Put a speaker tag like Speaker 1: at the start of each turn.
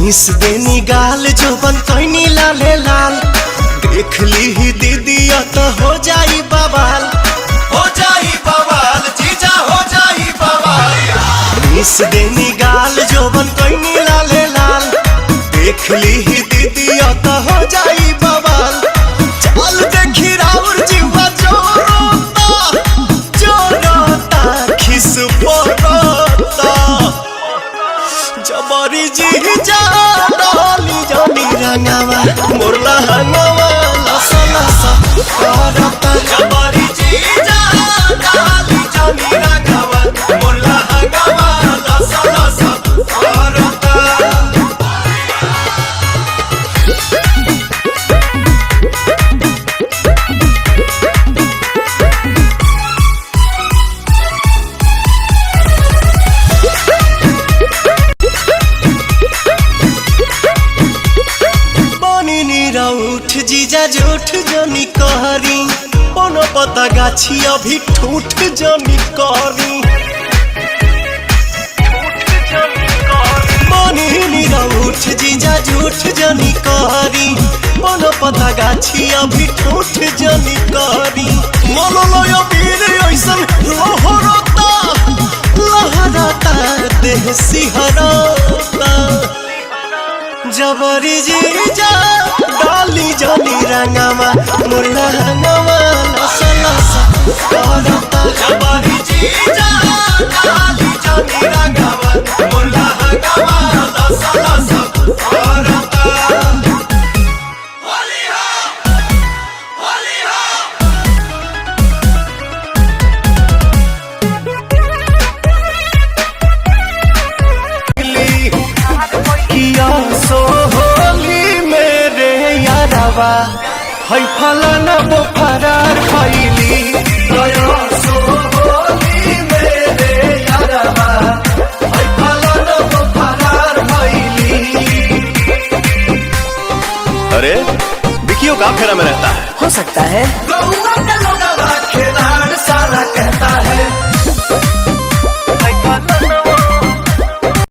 Speaker 1: Miss देनी गाल जोबन कैनी लाले लाल, देख ली ही दीदी तो हो जाई बवाल, हो जाई बवाल जीजा हो जाई बवाल। मिस देनी गाल जोबन कैनी लाले लाल, देख ली ही दीदी तो हो जाई बवाल। चल देखी राउर जीवा जोरोता खिस पोरोता, जबरी जीजा डाली जानी रंगावा मोरला हंगावा लसा लसा करता। जबरी जीजा डाली जानी रंगावा मोरला हंगावा लसा लसा करता। उठ जीजा झूठ जनी कहरी, कोनो पता गाछी अभी ठूठ जनी कहरी। उठ जीजा झूठ जनी कहरी, कोनो पता गाछी अभी ठूठ जनी कहरी। मोलो लोयो वीर ऐसन लहरता लहरता देह सिहरता, जबरी जीजा डाली जानी रंगावा मोरला हंगावा लसा लसा करता। जबरी जीजा डाली जानी रंगावा मोरला हंगावा लसा लसा करता। होली हो होली हो किया सो है फलाना वो फरार खैली, मेरे यारवा है फलाना वो फरार खैली।
Speaker 2: अरे विकियो का फेरा में रहता है,
Speaker 3: हो सकता है।